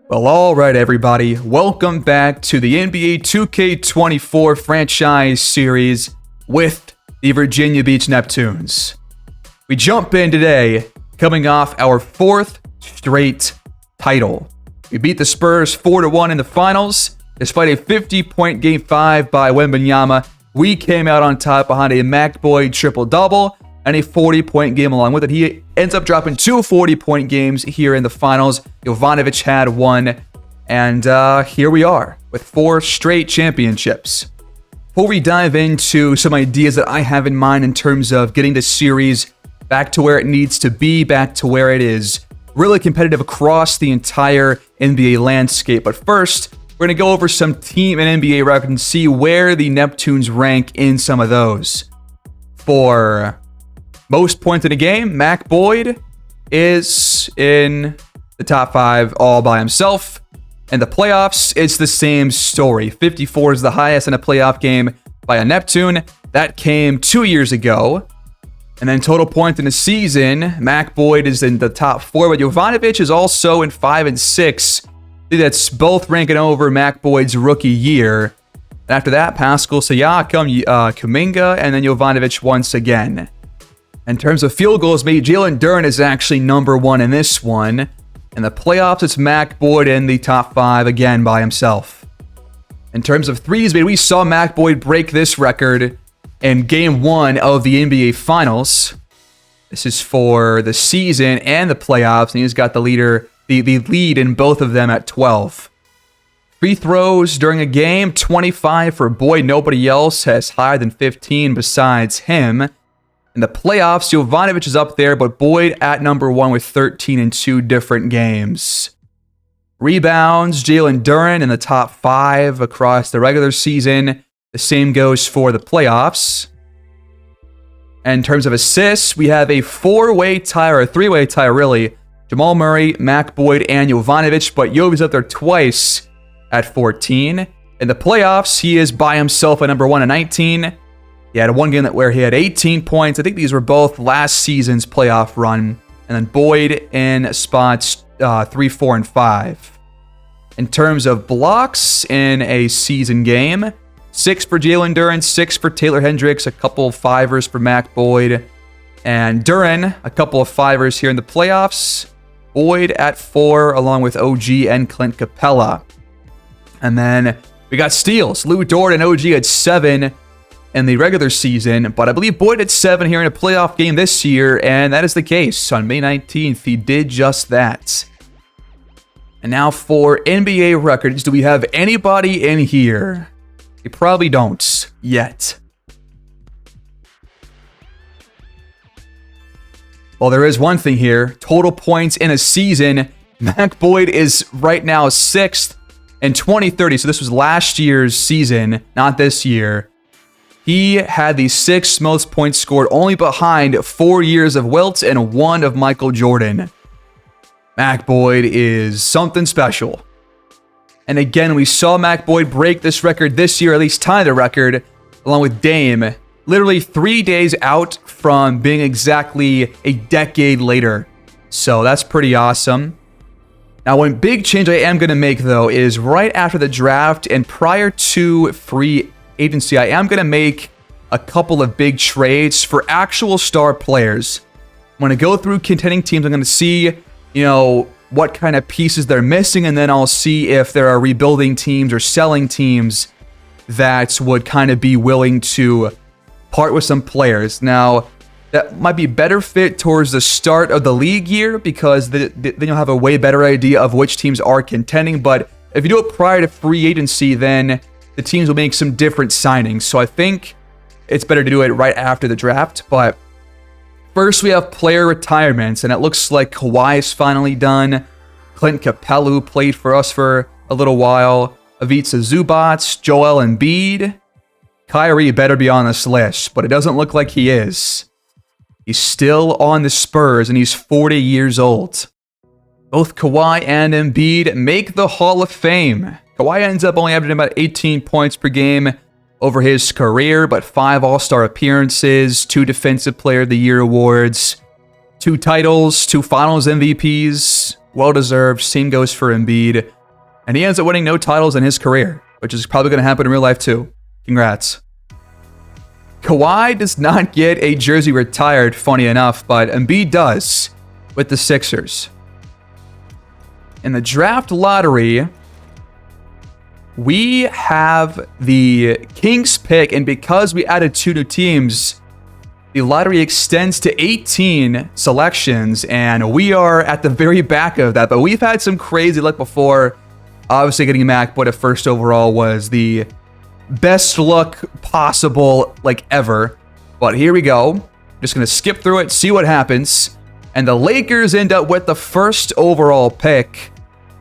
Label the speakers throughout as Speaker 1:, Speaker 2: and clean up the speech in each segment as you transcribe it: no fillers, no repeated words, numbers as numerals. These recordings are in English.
Speaker 1: Well, alright everybody, welcome back to the NBA 2K24 franchise series with the Virginia Beach Neptunes. We jump in today, coming off our fourth straight title. We beat the Spurs 4-1 in the finals. Despite a 50-point Game 5 by Wembanyama, we came out on top behind a McBoyd triple-double and a 40-point game along with it. He ends up dropping two 40-point games here in the finals. Jovanovic had one, and here we are with 4 straight championships. Before we dive into some ideas that I have in mind in terms of getting this series back to where it needs to be, back to where it is really competitive across the entire NBA landscape. But first, we're going to go over some team and NBA records and see where the Neptunes rank in some of those. For most points in a game, McBoyd is in the top 5 all by himself. In the playoffs, it's the same story. 54 is the highest in a playoff game by a Neptune. That came 2 years ago. And then total points in a season, McBoyd is in the top 4, but Jovanovic is also in 5 and 6. That's both ranking over McBoyd's rookie year. And after that, Pascal Siakam, Kuminga, and then Jovanovic once again. In terms of field goals made, Jalen Duren is actually number 1 in this one. In the playoffs, it's McBoyd in the top 5 again by himself. In terms of threes made, we saw McBoyd break this record in Game 1 of the NBA Finals. This is for the season and the playoffs, and he's got the lead in both of them at 12. Free throws during a game, 25 for Boyd. Nobody else has higher than 15 besides him. In the playoffs, Jovanovic is up there, but Boyd at number 1 with 13 in 2 different games. Rebounds, Jalen Duren in the top 5 across the regular season. The same goes for the playoffs. And in terms of assists, we have a 4-way tie, or a 3-way tie really. Jamal Murray, McBoyd, and Jovanovic, but Jovi's up there twice at 14. In the playoffs, he is by himself at number 1 at 19. He had one game where he had 18 points. I think these were both last season's playoff run. And then Boyd in spots 3, 4, and 5. In terms of blocks in a season game, 6 for Jalen Duren, 6 for Taylor Hendricks, a couple of 5ers for McBoyd. And Duren, a couple of 5ers here in the playoffs. Boyd at 4, along with OG and Clint Capella. And then we got steals. Lou Dort and OG had 7 in the regular season, but I believe Boyd had 7 here in a playoff game this year, and that is the case. On May 19th, he did just that. And now for NBA records, do we have anybody in here? We probably don't yet. Well, there is one thing here. Total points in a season. McBoyd is right now 6th in 2030, so this was last year's season, not this year. He had the 6th most points scored, only behind 4 years of Wilt and 1 of Michael Jordan. McBoyd is something special. And again, we saw McBoyd break this record this year, at least tie the record, along with Dame, literally 3 days out from being exactly a decade later. So that's pretty awesome. Now, one big change I am going to make, though, is right after the draft and prior to free agency, I am going to make a couple of big trades for actual star players. I'm going to go through contending teams. I'm going to see, what kind of pieces they're missing, and then I'll see if there are rebuilding teams or selling teams that would kind of be willing to part with some players. Now, that might be better fit towards the start of the league year because then you'll have a way better idea of which teams are contending. But if you do it prior to free agency, then the teams will make some different signings. So I think it's better to do it right after the draft. But first, we have player retirements, and it looks like Kawhi is finally done. Clint Capella, who played for us for a little while. Ivica Zubac, Joel Embiid. Kyrie better be on this list, but it doesn't look like he is. He's still on the Spurs, and he's 40 years old. Both Kawhi and Embiid make the Hall of Fame. Kawhi ends up only averaging about 18 points per game over his career, but 5 All-Star appearances, 2 Defensive Player of the Year awards, 2 titles, 2 Finals MVPs, well-deserved. Same goes for Embiid. And he ends up winning no titles in his career, which is probably going to happen in real life too. Congrats. Kawhi does not get a jersey retired, funny enough, but Embiid does with the Sixers. In the draft lottery, we have the Kings pick, and because we added 2 new teams, the lottery extends to 18 selections, and we are at the very back of that. But we've had some crazy luck before. Obviously, getting Mac, but at first overall was the best luck possible, like, ever. But here we go. Just going to skip through it, see what happens. And the Lakers end up with the first overall pick.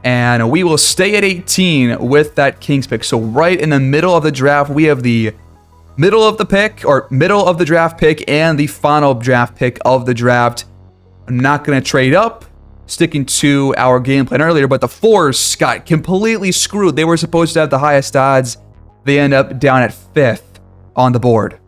Speaker 1: And we will stay at 18 with that Kings pick. So right in the middle of the draft, we have the middle of the pick, or middle of the draft pick, and the final draft pick of the draft. I'm not going to trade up, sticking to our game plan earlier, but the Force got completely screwed. They were supposed to have the highest odds. They end up down at 5th on the board.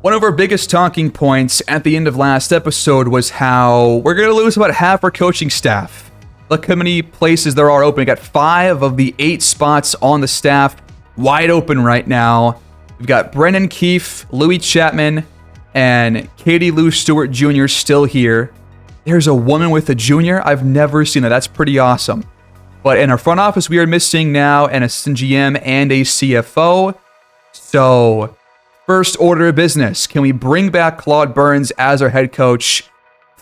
Speaker 1: One of our biggest talking points at the end of last episode was how we're going to lose about half our coaching staff. Look how many places there are open. We got 5 of the 8 spots on the staff wide open right now. We've got Brendan Keefe, Louis Chapman, and Katie Lou Stewart Jr. still here. There's a woman with a junior. I've never seen that. That's pretty awesome. But in our front office, we are missing now an assistant GM and a CFO. So, first order of business. Can we bring back Claude Burns as our head coach?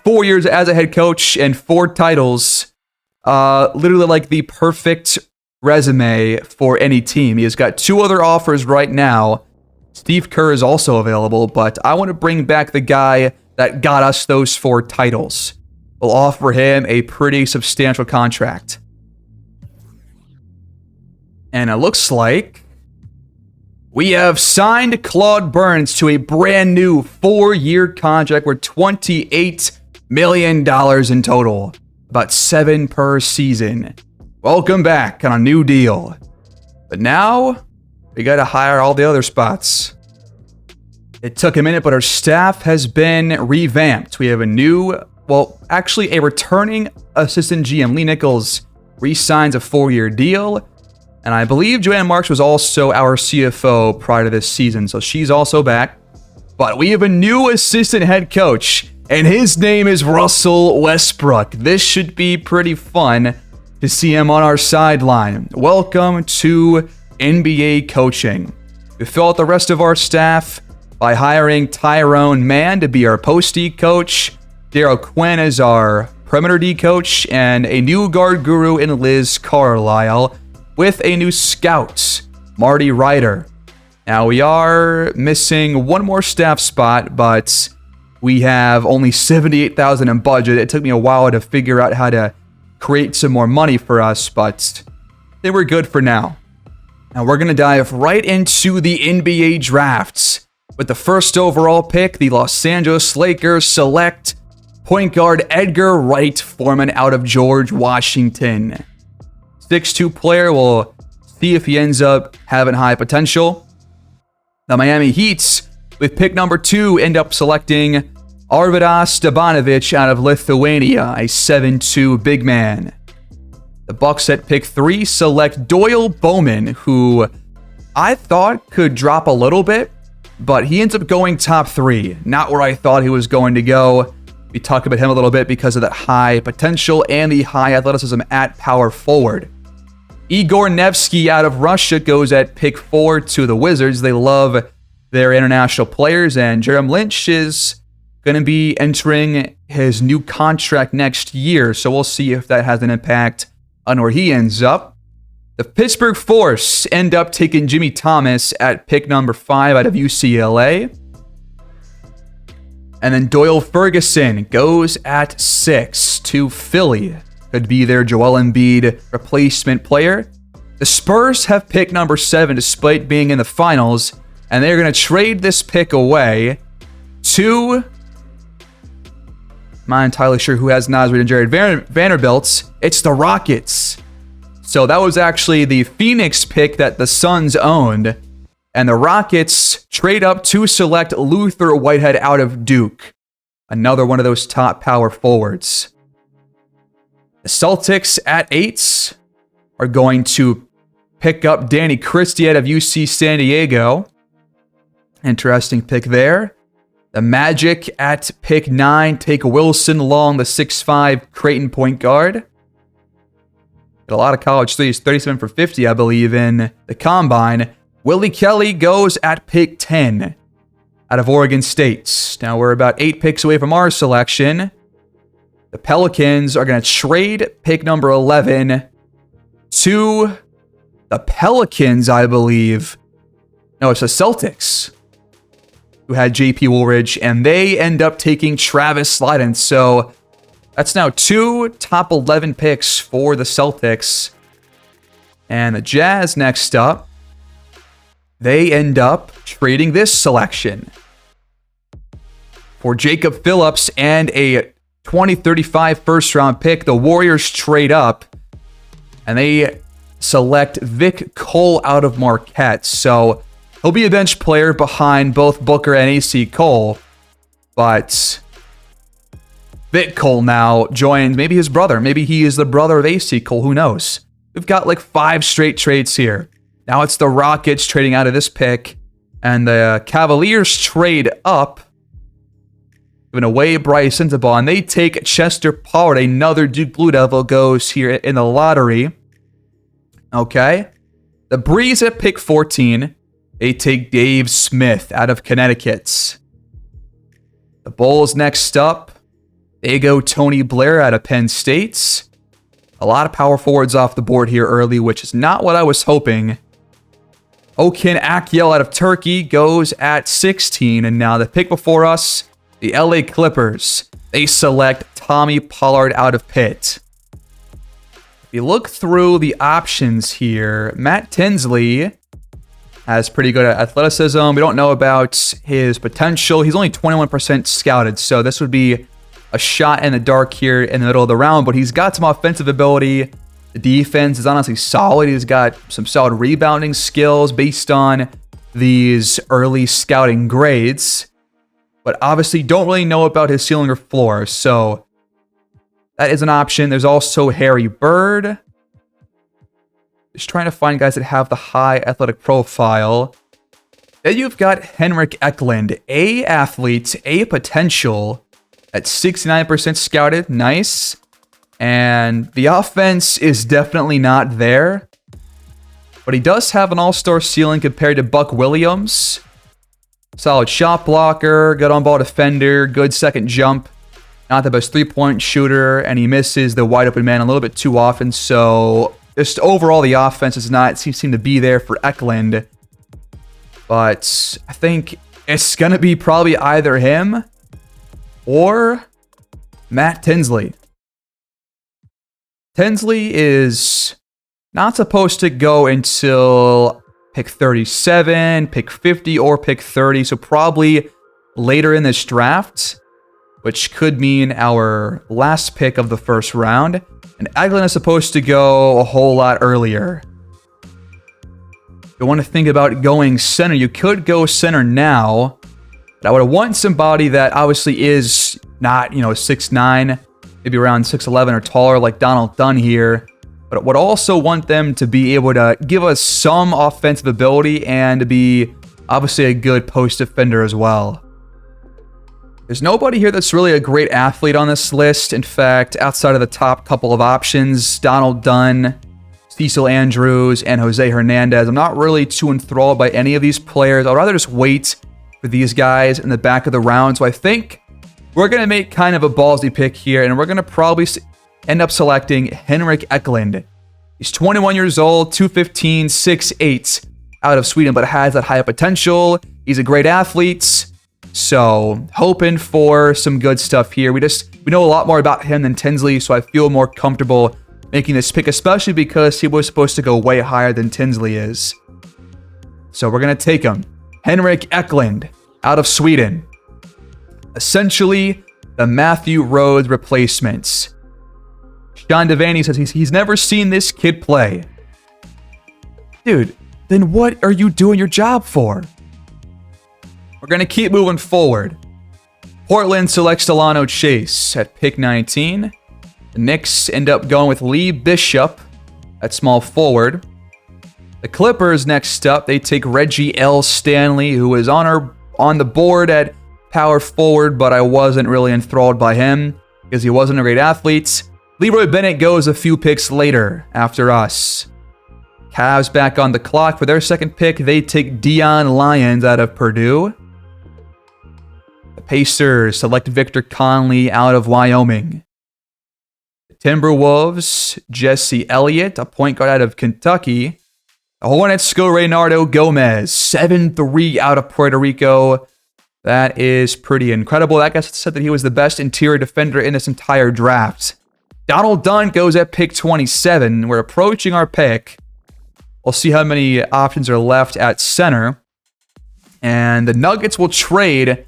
Speaker 1: 4 years as a head coach and 4 titles. Literally like the perfect resume for any team. He has got 2 other offers right now. Steve Kerr is also available, but I want to bring back the guy that got us those 4 titles. We'll offer him a pretty substantial contract. And it looks like we have signed Claude Burns to a brand new 4-year contract worth $28 million in total. About 7 per season. Welcome back on a new deal. But now, we gotta hire all the other spots. It took a minute, but our staff has been revamped. We have a new, well, actually a returning assistant GM. Lee Nichols re-signs a 4-year deal. And I believe Joanna Marks was also our CFO prior to this season, so she's also back. But we have a new assistant head coach, and his name is Russell Westbrook. This should be pretty fun to see him on our sideline. Welcome to NBA coaching. We fill out the rest of our staff by hiring Tyrone Mann to be our post D coach, Daryl Quinn as our perimeter D coach, and a new guard guru in Liz Carlisle, with a new scout, Marty Ryder. Now, we are missing one more staff spot, but we have only $78,000 in budget. It took me a while to figure out how to create some more money for us, but they were good for now. Now, we're going to dive right into the NBA drafts. With the first overall pick, the Los Angeles Lakers select point guard Edgar Wright Foreman out of George Washington. 6'2 player. We'll see if he ends up having high potential. The Miami Heat, with pick number 2, end up selecting Arvydas Stebanovic out of Lithuania, a 7'2 big man. The Bucks at pick 3 select Doyle Bowman, who I thought could drop a little bit, but he ends up going top 3. Not where I thought he was going to go. We talk about him a little bit because of that high potential and the high athleticism at power forward. Igor Nevsky out of Russia goes at pick 4 to the Wizards. They love their international players, and Jerem Lynch is going to be entering his new contract next year, so we'll see if that has an impact on where he ends up. The Pittsburgh Force end up taking Jimmy Thomas at pick number 5 out of UCLA. And then Doyle Ferguson goes at 6 to Philly. Could be their Joel Embiid replacement player. The Spurs have pick number 7 despite being in the finals, and they're going to trade this pick away to... I'm not entirely sure who has Nasrid and Jared Vanderbilt. It's the Rockets. So that was actually the Phoenix pick that the Suns owned. And the Rockets trade up to select Luther Whitehead out of Duke. Another one of those top power forwards. The Celtics at 8 are going to pick up Danny Christie out of UC San Diego. Interesting pick there. The Magic at pick 9 take Wilson Long, the 6'5 Creighton point guard. Got a lot of college threes, 37 for 50, I believe, in the combine. Willie Kelly goes at pick 10 out of Oregon State. Now we're about 8 picks away from our selection. The Pelicans are going to trade pick number 11 to the Pelicans, I believe. No, it's the Celtics, who had JP Woolridge, and they end up taking Travis Slyden. So that's now 2 top 11 picks for the Celtics. And the Jazz next up, they end up trading this selection for Jacob Phillips and a 2035 first-round pick. The Warriors trade up, and they select Vic Cole out of Marquette. So he'll be a bench player behind both Booker and AC Cole, but Vic Cole now joins maybe his brother. Maybe he is the brother of AC Cole. Who knows? We've got like 5 straight trades here. Now it's the Rockets trading out of this pick, and the Cavaliers trade up, giving away Bryce Sensabaugh, and they take Chester Pollard. Another Duke Blue Devil goes here in the lottery. Okay. The Breeze at pick 14. They take Dave Smith out of Connecticut. The Bulls next up. They go Tony Blair out of Penn State. A lot of power forwards off the board here early, which is not what I was hoping. Okin Akyel out of Turkey goes at 16. And now the pick before us, the LA Clippers. They select Tommy Pollard out of Pitt. If you look through the options here, Matt Tinsley has pretty good athleticism. We don't know about his potential. He's only 21% scouted, so this would be a shot in the dark here in the middle of the round, but he's got some offensive ability. The defense is honestly solid. He's got some solid rebounding skills based on these early scouting grades, but obviously don't really know about his ceiling or floor, so that is an option. There's also Harry Bird. Just trying to find guys that have the high athletic profile. Then you've got Henrik Eklund, a athlete, a potential at 69% scouted. Nice. And the offense is definitely not there, but he does have an all-star ceiling compared to Buck Williams. Solid shot blocker, good on-ball defender, good second jump. Not the best three-point shooter, and he misses the wide-open man a little bit too often. So just overall, the offense does not seem to be there for Eklund. But I think it's going to be probably either him or Matt Tinsley. Tinsley is not supposed to go until pick 37, pick 50, or pick 30. So probably later in this draft, which could mean our last pick of the first round. And Eklund is supposed to go a whole lot earlier. If you want to think about going center, you could go center now. But I would want somebody that obviously is not, 6'9", maybe around 6'11" or taller, like Donald Dunn here. But I would also want them to be able to give us some offensive ability and to be obviously a good post defender as well. There's nobody here that's really a great athlete on this list. In fact, outside of the top couple of options, Donald Dunn, Cecil Andrews, and Jose Hernandez, I'm not really too enthralled by any of these players. I'd rather just wait for these guys in the back of the round. So I think we're going to make kind of a ballsy pick here, and we're going to probably end up selecting Henrik Eklund. He's 21 years old, 215, 6'8", out of Sweden, but has that high potential. He's a great athlete. So hoping for some good stuff here. We know a lot more about him than Tinsley, so I feel more comfortable making this pick, especially because he was supposed to go way higher than Tinsley is. So we're going to take him. Henrik Eklund out of Sweden. Essentially, the Matthew Rhodes replacements. Sean Devaney says he's never seen this kid play. Dude, then what are you doing your job for? We're going to keep moving forward. Portland selects Delano Chase at pick 19. The Knicks end up going with Lee Bishop at small forward. The Clippers next up, they take Reggie L. Stanley, who is on the board at power forward, but I wasn't really enthralled by him because he wasn't a great athlete. Leroy Bennett goes a few picks later after us. Cavs back on the clock for their second pick. They take Dion Lyons out of Purdue. The Pacers select Victor Conley out of Wyoming. The Timberwolves, Jesse Elliott, a point guard out of Kentucky. The Hornets go Reynaldo Gomez, 7'3" out of Puerto Rico. That is pretty incredible. That guy said that he was the best interior defender in this entire draft. Donald Dunn goes at pick 27. We're approaching our pick. We'll see how many options are left at center. And the Nuggets will trade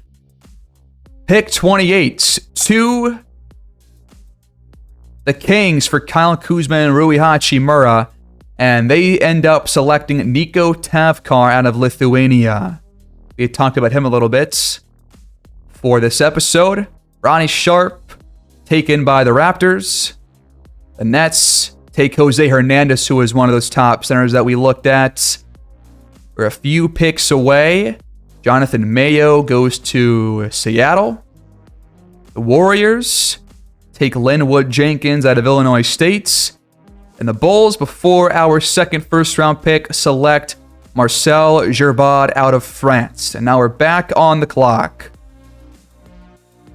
Speaker 1: pick 28 to the Kings for Kyle Kuzma and Rui Hachimura. And they end up selecting Nico Tavkar out of Lithuania. We talked about him a little bit for this episode. Ronnie Sharp taken by the Raptors. The Nets take Jose Hernandez, who is one of those top centers that we looked at. We're a few picks away. Jonathan Mayo goes to Seattle. The Warriors take Linwood Jenkins out of Illinois State. And the Bulls, before our second first-round pick, select Marcel Gerbad out of France. And now we're back on the clock.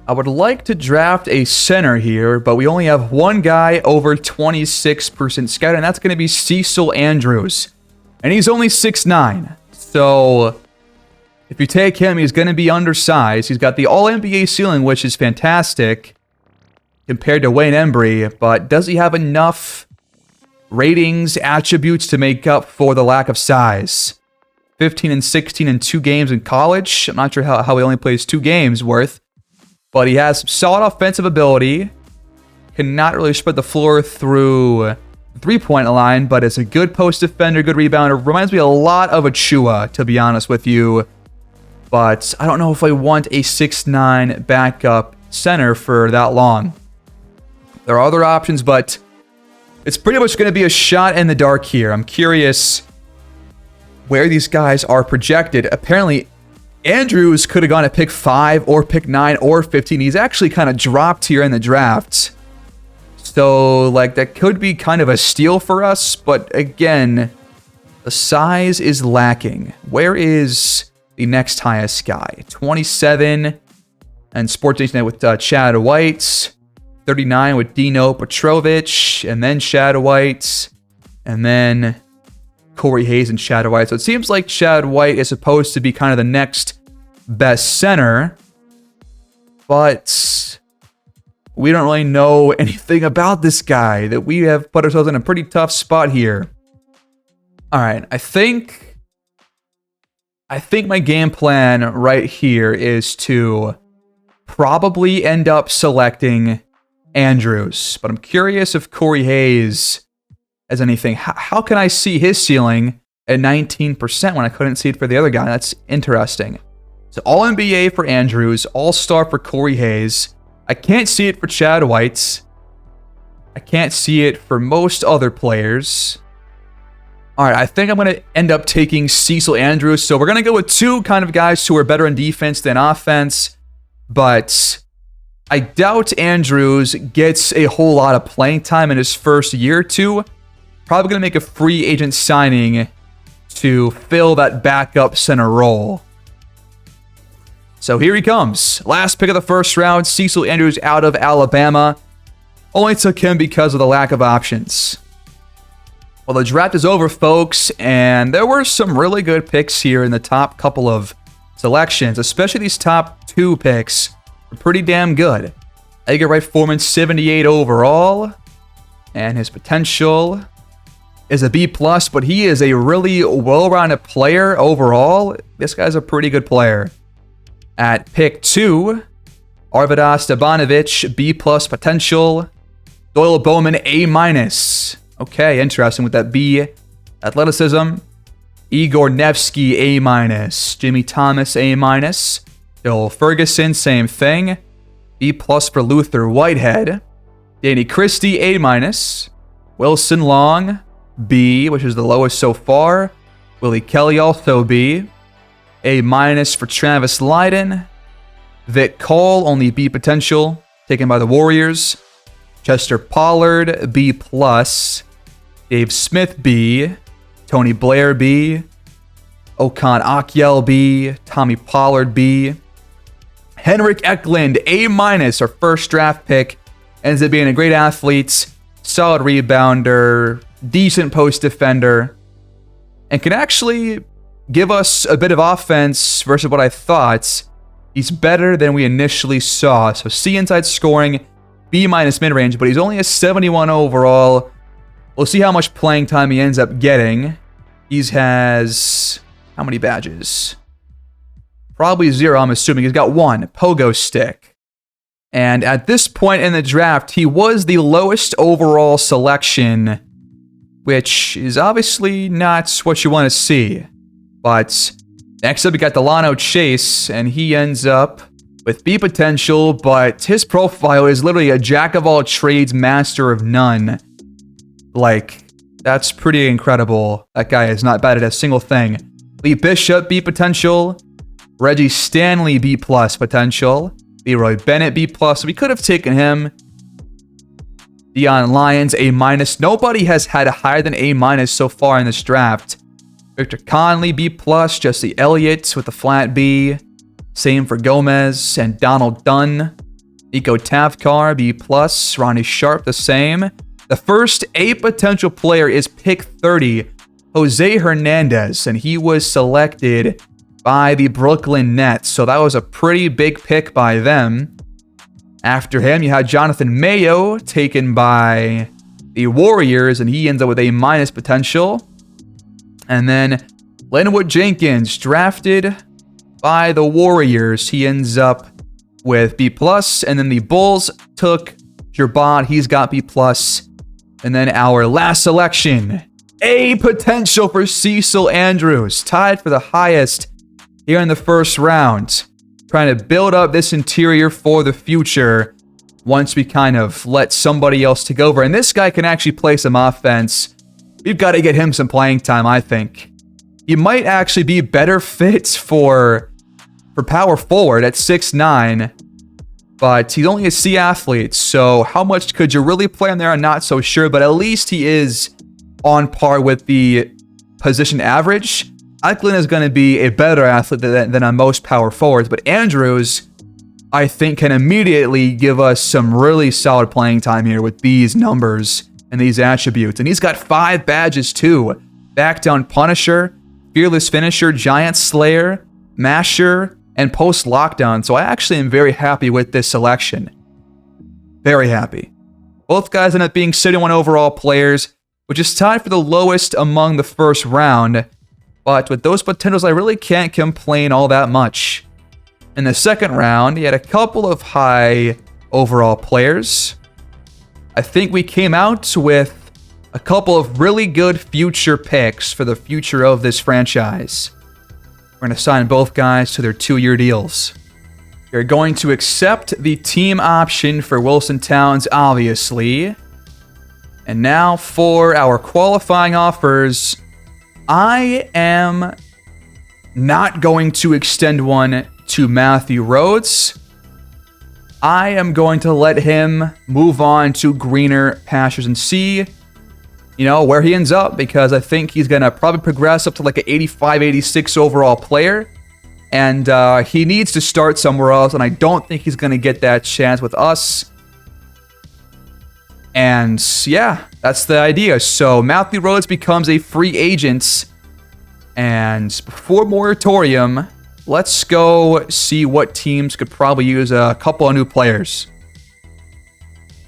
Speaker 1: I would like to draft a center here, but we only have one guy over 26% scout, and that's going to be Cecil Andrews. And he's only 6'9". So if you take him, he's going to be undersized. He's got the All-NBA ceiling, which is fantastic compared to Wayne Embry, but does he have enough ratings, attributes to make up for the lack of size? 15 and 16 in 2 games in college. I'm not sure how he only plays 2 games worth. But he has solid offensive ability. Cannot really spread the floor through the three-point line, but is a good post defender, good rebounder. Reminds me a lot of Achua, to be honest with you. But I don't know if I want a 6'9" backup center for that long. There are other options, but it's pretty much going to be a shot in the dark here. I'm curious where these guys are projected. Apparently, Andrews could have gone at pick 5 or pick 9 or 15. He's actually kind of dropped here in the draft. So, like, that could be kind of a steal for us. But again, the size is lacking. Where is the next highest guy? 27 and Sports Nation with Chad White. 39 with Dino Petrovic. And then Chad White. And then Corey Hayes and Chad White. So it seems like Chad White is supposed to be kind of the next best center, but we don't really know anything about this guy. That we have put ourselves in a pretty tough spot here. All right, I think my game plan right here is to probably end up selecting Andrews, but I'm curious if Corey Hayes as anything. How can I see his ceiling at 19% when I couldn't see it for the other guy? That's interesting. So All-NBA for Andrews, All-Star for Corey Hayes. I can't see it for Chad White. I can't see it for most other players. All right, I think I'm going to end up taking Cecil Andrews. So we're going to go with 2 kind of guys who are better in defense than offense. But I doubt Andrews gets a whole lot of playing time in his first year or 2. Probably going to make a free agent signing to fill that backup center role. So here he comes. Last pick of the first round, Cecil Andrews out of Alabama. Only took him because of the lack of options. Well, the draft is over, folks, and there were some really good picks here in the top couple of selections, especially these top 2 picks were pretty damn good. Edgar Wright Foreman, 78 overall, and his potential is a B+, but he is a really well-rounded player overall. This guy's a pretty good player. At pick 2, Arvidas Stebanovic, B+ potential. Doyle Bowman, A-. Okay, interesting with that B. Athleticism. Igor Nevsky, A-. Jimmy Thomas, A-. Bill Ferguson, same thing. B+ for Luther Whitehead. Danny Christie, A-. Wilson Long, B, which is the lowest so far. Willie Kelly also B. A- for Travis Lydon. Vic Cole, only B potential, taken by the Warriors. Chester Pollard, B+. Dave Smith, B. Tony Blair, B. Okan Akyel, B. Tommy Pollard, B. Henrik Eklund, A-, our first draft pick. Ends up being a great athlete, solid rebounder, decent post defender, and can actually give us a bit of offense versus what I thought. He's better than we initially saw. So C inside scoring, B- mid-range, but he's only a 71 overall. We'll see how much playing time he ends up getting. He has how many badges? Probably 0, I'm assuming. He's got 1, pogo stick. And at this point in the draft, he was the lowest overall selection, which is obviously not what you want to see. But next up, we got Delano Chase, and he ends up with B potential, but his profile is literally a jack of all trades, master of none. Like, that's pretty incredible. That guy is not bad at a single thing. Lee Bishop, B potential. Reggie Stanley, B+ potential. Leroy Bennett, B+. We could have taken him. Deion Lyons, A-. Nobody has had higher than A- so far in this draft. Victor Conley, B+. Jesse Elliott with the flat B. Same for Gomez and Donald Dunn. Nico Tavkar, B+. Ronnie Sharp, the same. The first A potential player is pick 30, Jose Hernandez, and he was selected by the Brooklyn Nets. So that was a pretty big pick by them. After him, you had Jonathan Mayo, taken by the Warriors, and he ends up with A- potential. And then Linwood Jenkins, drafted by the Warriors. He ends up with B+. And then the Bulls took Gerbod. He's got B+. And then our last selection, A potential for Cecil Andrews, tied for the highest here in the first round. Trying to build up this interior for the future once we kind of let somebody else take over. And this guy can actually play some offense. We've got to get him some playing time, I think. He might actually be better fit for power forward at 6'9", but he's only a C athlete, so how much could you really play him there? I'm not so sure, but at least he is on par with the position average. Eklund is going to be a better athlete than on most power forwards, but Andrews, I think, can immediately give us some really solid playing time here with these numbers and these attributes. And he's got 5 badges too. Back down Punisher, Fearless Finisher, Giant Slayer, Masher, and Post Lockdown. So I actually am very happy with this selection. Very happy. Both guys end up being 71 overall players, which is tied for the lowest among the first round. But with those potentials, I really can't complain all that much. In the second round, he had a couple of high overall players. I think we came out with a couple of really good future picks for the future of this franchise. We're going to sign both guys to their 2-year deals. You're going to accept the team option for Wilson Towns, obviously. And now for our qualifying offers. I am not going to extend one to Matthew Rhodes. I am going to let him move on to greener pastures and see, where he ends up, because I think he's going to probably progress up to like an 85, 86 overall player. And he needs to start somewhere else, and I don't think he's going to get that chance with us. And yeah, that's the idea. So Matthew Rhodes becomes a free agent. And before moratorium, let's go see what teams could probably use a couple of new players.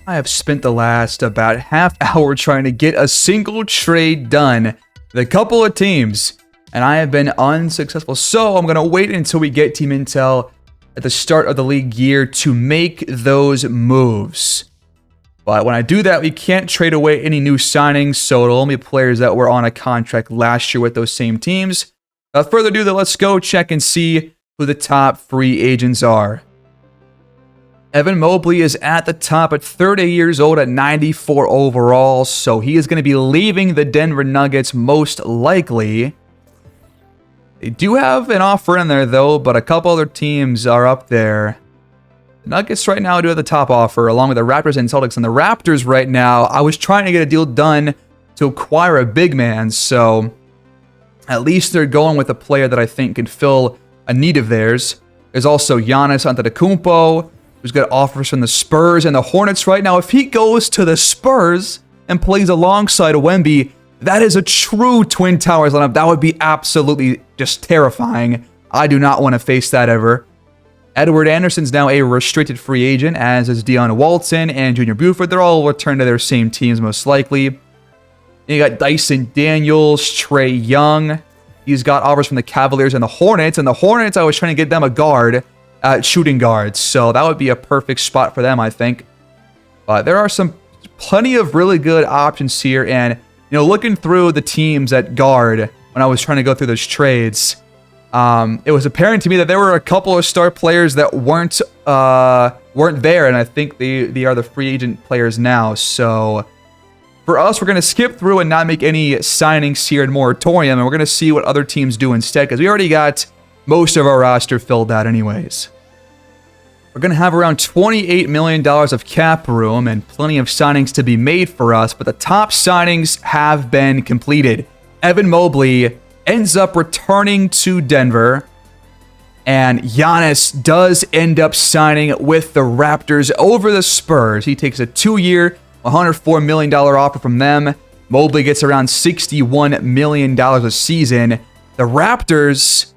Speaker 1: I have spent the last about half hour trying to get a single trade done with a couple of teams, and I have been unsuccessful. So I'm going to wait until we get team intel at the start of the league year to make those moves. But when I do that, we can't trade away any new signings, so it'll only be players that were on a contract last year with those same teams. Without further ado, let's go check and see who the top free agents are. Evan Mobley is at the top at 30 years old at 94 overall, so he is going to be leaving the Denver Nuggets most likely. They do have an offer in there, though, but a couple other teams are up there. The Nuggets right now do have the top offer, along with the Raptors and Celtics. And the Raptors right now, I was trying to get a deal done to acquire a big man, so at least they're going with a player that I think can fill a need of theirs. There's also Giannis Antetokounmpo, who's got offers from the Spurs and the Hornets right now. If he goes to the Spurs and plays alongside Wemby, that is a true Twin Towers lineup. That would be absolutely just terrifying. I do not want to face that ever. Edward Anderson's now a restricted free agent, as is Deion Walton and Junior Buford. They're all returned to their same teams most likely. You got Dyson Daniels, Trae Young. He's got offers from the Cavaliers and the Hornets. And the Hornets, I was trying to get them a guard, shooting guards. So that would be a perfect spot for them, I think. But there are plenty of really good options here. And, looking through the teams at guard when I was trying to go through those trades, it was apparent to me that there were a couple of star players that weren't there. And I think they are the free agent players now. So for us, we're going to skip through and not make any signings here in Moratorium, and we're going to see what other teams do instead, because we already got most of our roster filled out anyways. We're going to have around $28 million of cap room and plenty of signings to be made for us, but the top signings have been completed. Evan Mobley ends up returning to Denver, and Giannis does end up signing with the Raptors over the Spurs. He takes a 2-year, $104 million offer from them. Mobley gets around $61 million a season. The Raptors,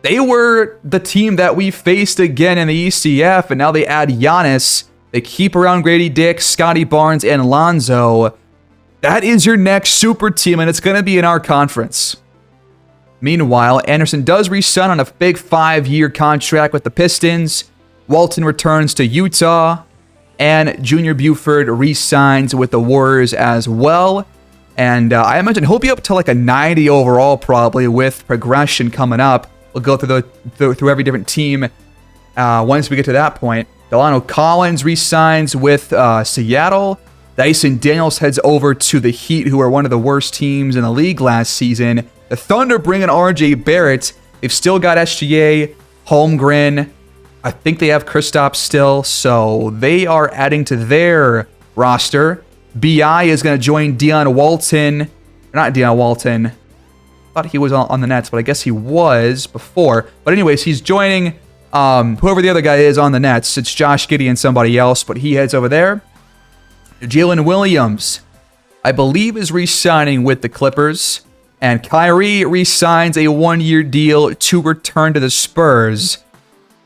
Speaker 1: they were the team that we faced again in the ECF, and now they add Giannis. They keep around Grady Dick, Scotty Barnes, and Lonzo. That is your next super team, and it's going to be in our conference. Meanwhile, Anderson does re-sign on a big 5-year contract with the Pistons. Walton returns to Utah. And Junior Buford re-signs with the Warriors as well. And I imagine he'll be up to like a 90 overall probably with progression coming up. We'll go through every different team once we get to that point. Delano Collins re-signs with Seattle. Dyson Daniels heads over to the Heat, who are one of the worst teams in the league last season. The Thunder bring in RJ Barrett. They've still got SGA, Holmgren. I think they have Kristaps still, so they are adding to their roster. BI is going to join Deion Walton. Not Deion Walton. I thought he was on the Nets, but I guess he was before. But anyways, he's joining whoever the other guy is on the Nets. It's Josh Giddey and somebody else, but he heads over there. Jalen Williams, I believe, is re-signing with the Clippers. And Kyrie re-signs a 1-year deal to return to the Spurs.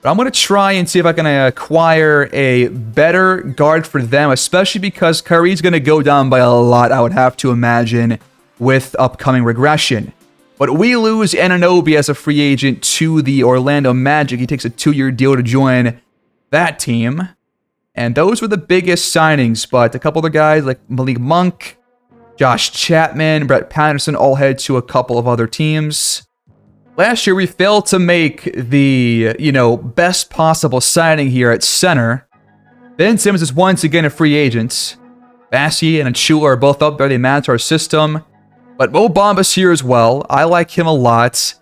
Speaker 1: But I'm going to try and see if I can acquire a better guard for them, especially because Kyrie's going to go down by a lot, I would have to imagine, with upcoming regression. But we lose Anunoby as a free agent to the Orlando Magic. He takes a 2-year deal to join that team. And those were the biggest signings, but a couple other guys like Malik Monk, Josh Chapman, Brett Patterson all head to a couple of other teams. Last year, we failed to make the, best possible signing here at center. Ben Simmons is once again a free agent. Bassey and Achua are both up there. They match our system. But Mo Bamba's here as well. I like him a lot.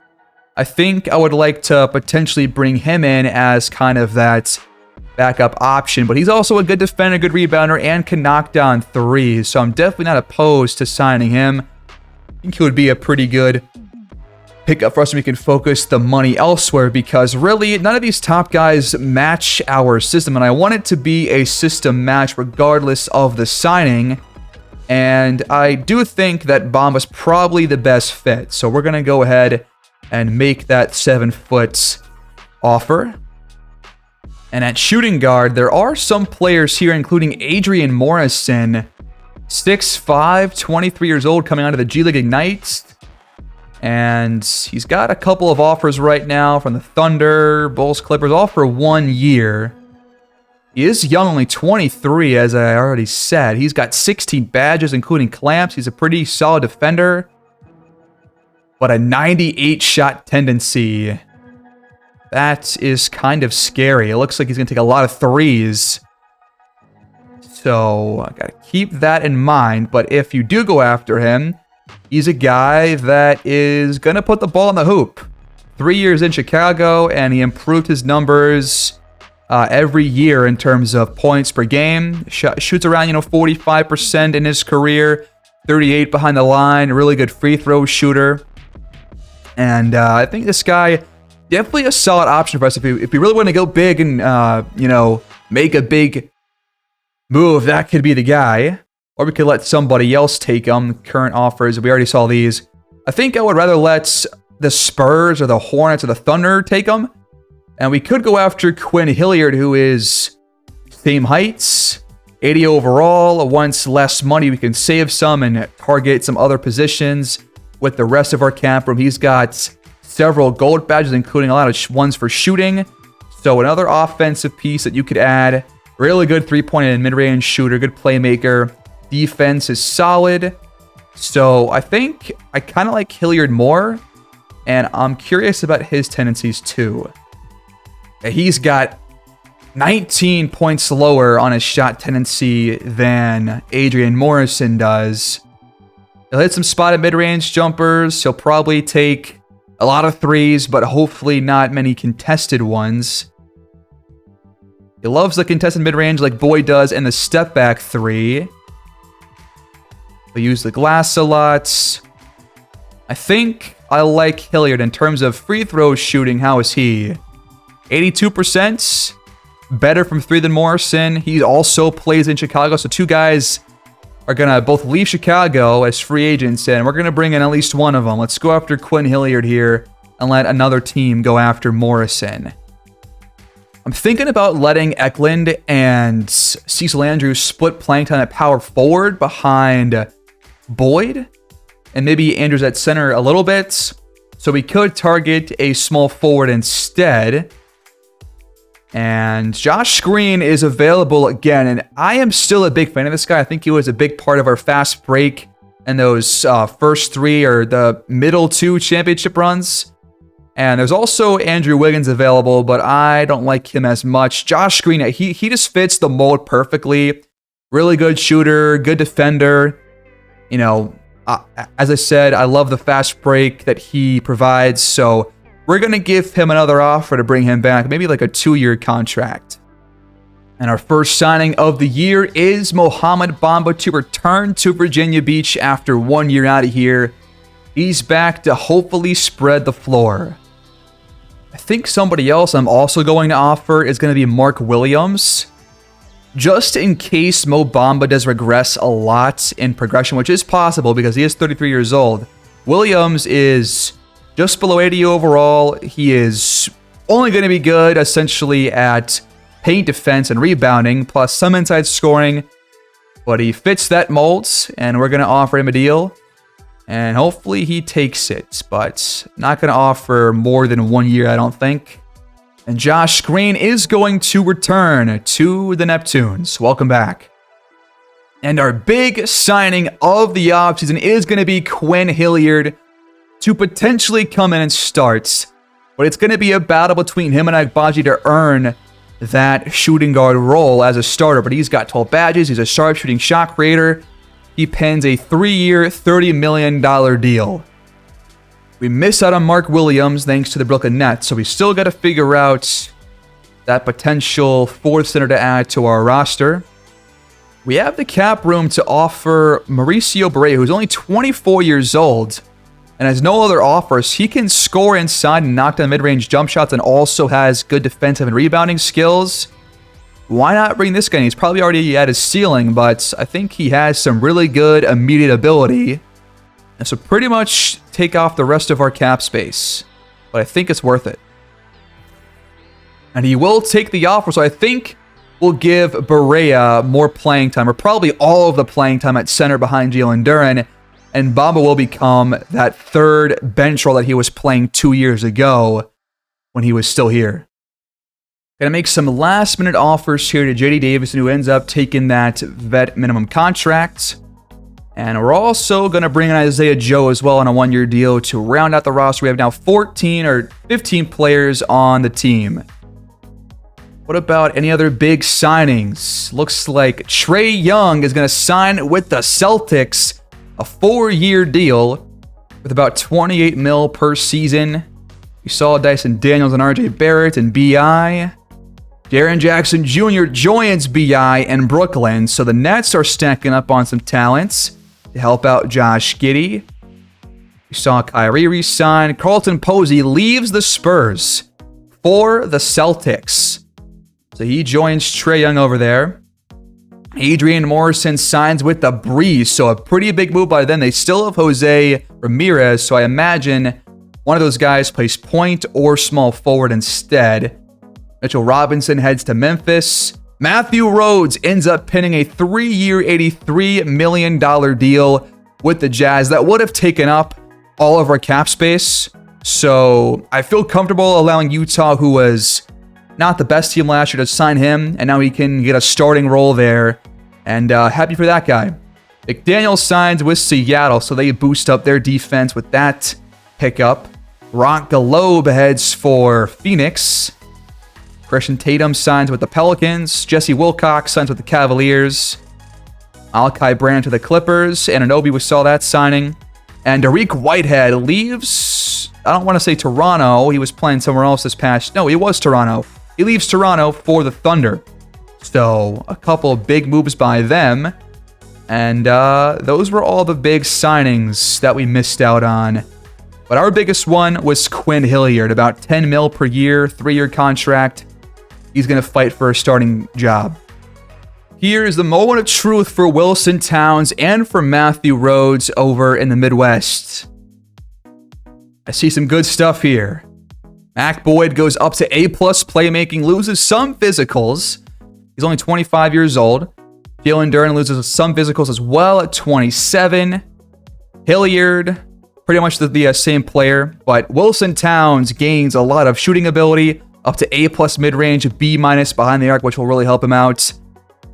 Speaker 1: I think I would like to potentially bring him in as kind of that backup option. But he's also a good defender, good rebounder, and can knock down threes. So I'm definitely not opposed to signing him. I think he would be a pretty good pickup for us, and we can focus the money elsewhere, because really none of these top guys match our system, and I want it to be a system match regardless of the signing. And I do think that Bamba's probably the best fit, so we're gonna go ahead and make that 7-foot offer. And at shooting guard, there are some players here, including Adrian Morrison, 6'5", 23 years old, coming out of the G League Ignite. And he's got a couple of offers right now from the Thunder, Bulls, Clippers, all for 1 year. He is young, only 23, as I already said. He's got 16 badges, including clamps. He's a pretty solid defender. But a 98 shot tendency. That is kind of scary. It looks like he's going to take a lot of threes. So I got to keep that in mind. But if you do go after him, he's a guy that is going to put the ball in the hoop. 3 years in Chicago, and he improved his numbers every year in terms of points per game. Shoots around, 45% in his career, 38 behind the line, a really good free throw shooter. And I think this guy, definitely a solid option for us. If we really want to go big and, make a big move, that could be the guy. Or we could let somebody else take him. Current offers, we already saw these. I think I would rather let the Spurs or the Hornets or the Thunder take him. And we could go after Quinn Hilliard, who is same heights, 80 overall. Once less money, we can save some and target some other positions with the rest of our cap room. He's got several gold badges, including a lot of ones for shooting. So another offensive piece that you could add. Really good three-point and mid-range shooter, good playmaker. Defense is solid. So I think I kind of like Hilliard more. And I'm curious about his tendencies too. He's got 19 points lower on his shot tendency than Adrian Morrison does. He'll hit some spotted mid-range jumpers. He'll probably take a lot of threes, but hopefully not many contested ones. He loves the contested mid-range like Boyd does and the step-back three. He'll use the glass a lot. I think I like Hilliard in terms of free throw shooting. How is he? 82%. Better from three than Morrison. He also plays in Chicago. So two guys are going to both leave Chicago as free agents, and we're going to bring in at least one of them. Let's go after Quinn Hilliard here and let another team go after Morrison. I'm thinking about letting Eklund and Cecil Andrews split playing time at power forward behind Boyd, and maybe Andrews at center a little bit. So we could target a small forward instead. And Josh Green is available again, and I am still a big fan of this guy. I think he was a big part of our fast break and those first three or the middle two championship runs. And there's also Andrew Wiggins available, but I don't like him as much. Josh Green, he just fits the mold perfectly. Really good shooter, good defender. As I said, I love the fast break that he provides, so we're going to give him another offer to bring him back, maybe like a 2-year contract. And our first signing of the year is Mohamed Bamba to return to Virginia Beach after 1 year out of here. He's back to hopefully spread the floor. I think somebody else I'm also going to offer is going to be Mark Williams. Just in case Mo Bamba does regress a lot in progression, which is possible because he is 33 years old. Williams is just below 80 overall. He is only going to be good essentially at paint defense and rebounding, plus some inside scoring. But he fits that mold, and we're going to offer him a deal. And hopefully he takes it, but not going to offer more than 1 year, I don't think. And Josh Green is going to return to the Neptunes. Welcome back. And our big signing of the offseason is going to be Quinn Hilliard to potentially come in and start. But it's going to be a battle between him and Agbaji to earn that shooting guard role as a starter. But he's got 12 badges. He's a sharpshooting shot creator. He pens a 3-year, $30 million deal. We miss out on Mark Williams thanks to the Brooklyn Nets, so we still got to figure out that potential fourth center to add to our roster. We have the cap room to offer Mauricio Barea, who's only 24 years old and has no other offers. He can score inside and knock down mid-range jump shots and also has good defensive and rebounding skills. Why not bring this guy? He's probably already at his ceiling, but I think he has some really good immediate ability. And so pretty much take off the rest of our cap space. But I think it's worth it. And he will take the offer, so I think we'll give Barea more playing time, or probably all of the playing time at center behind Jalen Duren. And Bamba will become that third bench role that he was playing 2 years ago when he was still here. Gonna make some last-minute offers here to JD Davison, who ends up taking that vet minimum contract. And we're also going to bring in Isaiah Joe as well on a one-year deal to round out the roster. We have now 14 or 15 players on the team. What about any other big signings? Looks like Trae Young is going to sign with the Celtics, a 4-year deal with about $28 million per season. We saw Dyson Daniels and RJ Barrett and B.I. Jaren Jackson Jr. joins B.I. in Brooklyn, so the Nets are stacking up on some talents to help out Josh Giddey. We saw Kyrie resign. Carlton Posey leaves the Spurs for the Celtics. So he joins Trae Young over there. Adrian Morrison signs with the Breeze, so a pretty big move by them. They still have Jose Ramirez, so I imagine one of those guys plays point or small forward instead. Mitchell Robinson heads to Memphis. Matthew Rhodes ends up pinning a 3-year, $83 million deal with the Jazz that would have taken up all of our cap space. So I feel comfortable allowing Utah, who was not the best team last year, to sign him, and now he can get a starting role there. And happy for that guy. McDaniel signs with Seattle, so they boost up their defense with that pickup. Rock Galobe heads for Phoenix. Christian Tatum signs with the Pelicans. Jesse Wilcox signs with the Cavaliers. Malachi Brandt to the Clippers. Anunoby, we saw that signing. And Dariq Whitehead leaves, I don't want to say Toronto. He was playing somewhere else this past. No, he was Toronto. He leaves Toronto for the Thunder. So a couple of big moves by them. And those were all the big signings that we missed out on. But our biggest one was Quinn Hilliard, about $10 million per year, 3-year contract. He's going to fight for a starting job. Here is the moment of truth for Wilson Towns and for Matthew Rhodes over in the Midwest. I see some good stuff here. Mac Boyd goes up to A+ playmaking, loses some physicals. He's only 25 years old. Jalen Duren loses some physicals as well at 27. Hilliard, pretty much the same player, but Wilson Towns gains a lot of shooting ability, up to A+ mid-range, B- behind the arc, which will really help him out.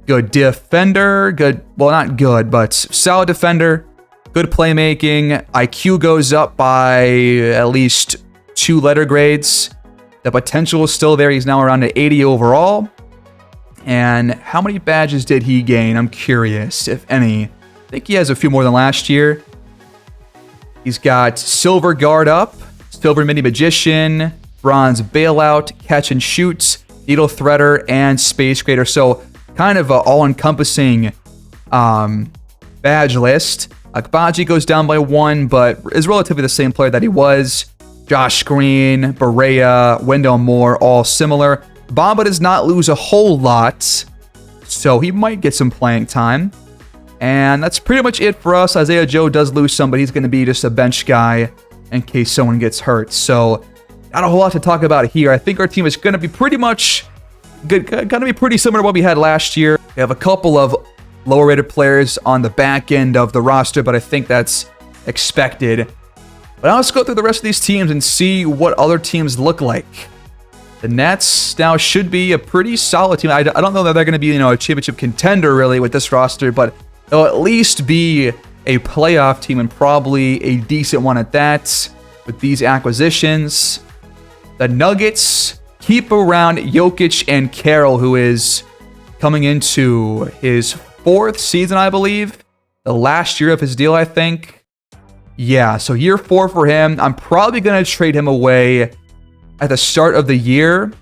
Speaker 1: Good defender, good, well, not good, but solid defender. Good playmaking. IQ goes up by at least 2 letter grades. The potential is still there. He's now around an 80 overall. And how many badges did he gain? I'm curious, if any. I think he has a few more than last year. He's got Silver Guard up, Silver Mini Magician, Bronze Bailout, Catch and Shoot, Needle Threader, and Space Creator. So kind of an all-encompassing badge list. Agbaji goes down by 1, but is relatively the same player that he was. Josh Green, Barea, Wendell Moore, all similar. Bamba does not lose a whole lot, so he might get some playing time. And that's pretty much it for us. Isaiah Joe does lose some, but he's going to be just a bench guy in case someone gets hurt. So not a whole lot to talk about here. I think our team is going to be pretty much good, going to be pretty similar to what we had last year. We have a couple of lower rated players on the back end of the roster, but I think that's expected. But now let's go through the rest of these teams and see what other teams look like. The Nets now should be a pretty solid team. I don't know that they're going to be, a championship contender really with this roster, but they'll at least be a playoff team and probably a decent one at that with these acquisitions. The Nuggets keep around Jokic and Carroll, who is coming into his 4th season, I believe. The last year of his deal, I think. Yeah, so year 4 for him. I'm probably going to trade him away at the start of the year.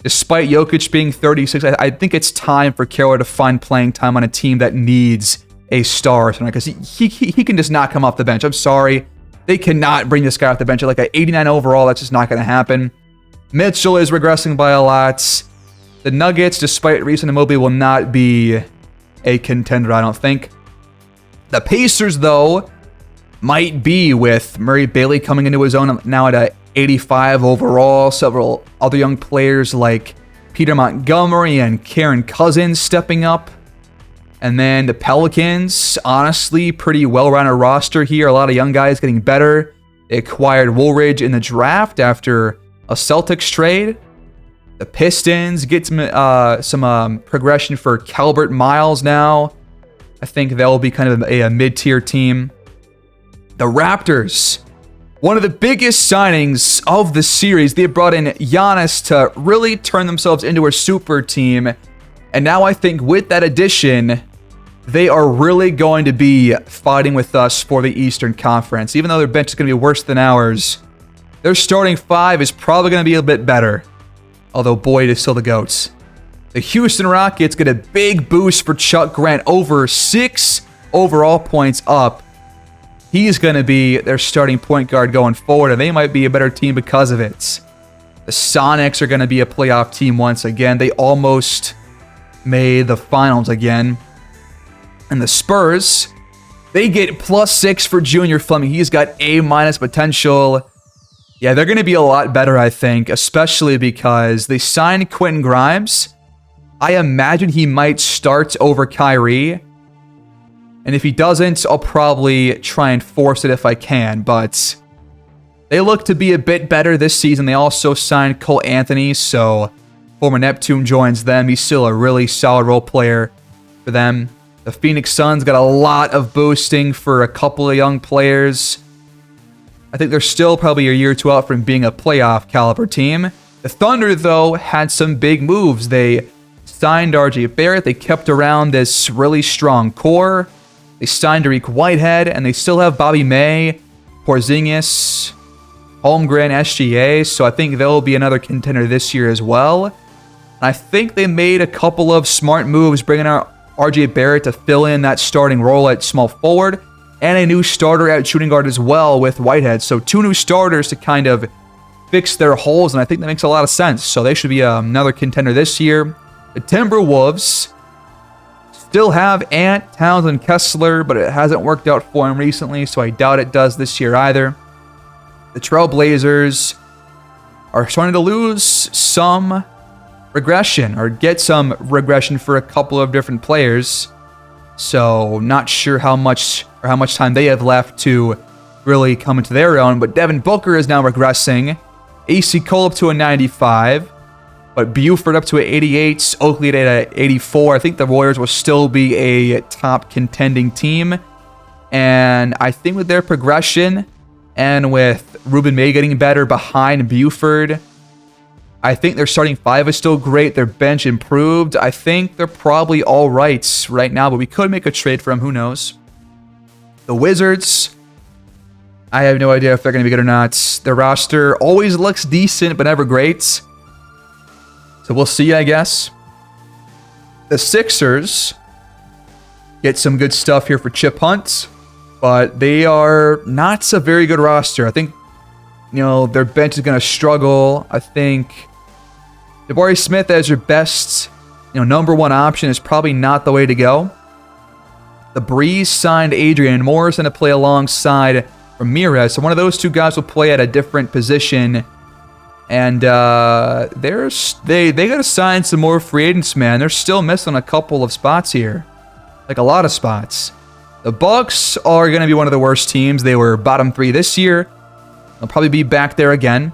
Speaker 1: Despite Jokic being 36, I think it's time for Carroll to find playing time on a team that needs a star tonight, because he can just not come off the bench. I'm sorry. They cannot bring this guy off the bench at like an 89 overall. That's just not going to happen. Mitchell is regressing by a lot. The Nuggets, despite recent Immobile, will not be a contender, I don't think. The Pacers, though, might be, with Murray Bailey coming into his own now at a 85 overall. Several other young players like Peter Montgomery and Karen Cousins stepping up. And then the Pelicans, honestly, pretty well-rounded roster here. A lot of young guys getting better. They acquired Woolridge in the draft after a Celtics trade. The Pistons get some progression for Calbert Miles now. I think they'll be kind of a mid-tier team. The Raptors, one of the biggest signings of the series. They brought in Giannis to really turn themselves into a super team. And now I think with that addition, they are really going to be fighting with us for the Eastern Conference. Even though their bench is going to be worse than ours, their starting five is probably going to be a bit better. Although Boyd is still the GOAT. The Houston Rockets get a big boost for Chuck Grant, over 6 overall points up. He's going to be their starting point guard going forward, and they might be a better team because of it. The Sonics are going to be a playoff team once again. They almost made the finals again. And the Spurs, they get +6 for Junior Fleming. He's got A- potential. Yeah, they're going to be a lot better, I think, especially because they signed Quentin Grimes. I imagine he might start over Kyrie. And if he doesn't, I'll probably try and force it if I can. But they look to be a bit better this season. They also signed Cole Anthony, so former Neptune joins them. He's still a really solid role player for them. The Phoenix Suns got a lot of boosting for a couple of young players. I think they're still probably a year or two out from being a playoff caliber team. The Thunder, though, had some big moves. They signed RJ Barrett. They kept around this really strong core. They signed Dariq Whitehead, and they still have Bobby May, Porzingis, Holmgren, SGA. So I think they'll be another contender this year as well. And I think they made a couple of smart moves, bringing out RJ Barrett to fill in that starting role at small forward, and a new starter at shooting guard as well with Whitehead. So 2 new starters to kind of fix their holes, and I think that makes a lot of sense. So they should be another contender this year. The Timberwolves still have Ant, Towns, and Kessler, but it hasn't worked out for him recently, so I doubt it does this year either. The Trailblazers are starting to lose some regression, or get some regression for a couple of different players. So not sure how much time they have left to really come into their own. But Devin Booker is now regressing. AC Cole up to a 95, but Buford up to an 88. Oakley at a 84. I think the Warriors will still be a top contending team. And I think with their progression and with Ruben May getting better behind Buford, I think their starting five is still great. Their bench improved. I think they're probably all right now, but we could make a trade for them. Who knows? The Wizards, I have no idea if they're going to be good or not. Their roster always looks decent, but never great. So we'll see, I guess. The Sixers get some good stuff here for Chip Hunt, but they are not a very good roster. I think, their bench is going to struggle. I think Jabari Smith as your best, number one option is probably not the way to go. The Breeze signed Adrian Morrison to play alongside Ramirez. So one of those two guys will play at a different position. And they got to sign some more free agents, man. They're still missing a couple of spots here. Like a lot of spots. The Bucks are going to be one of the worst teams. They were bottom 3 this year. They'll probably be back there again.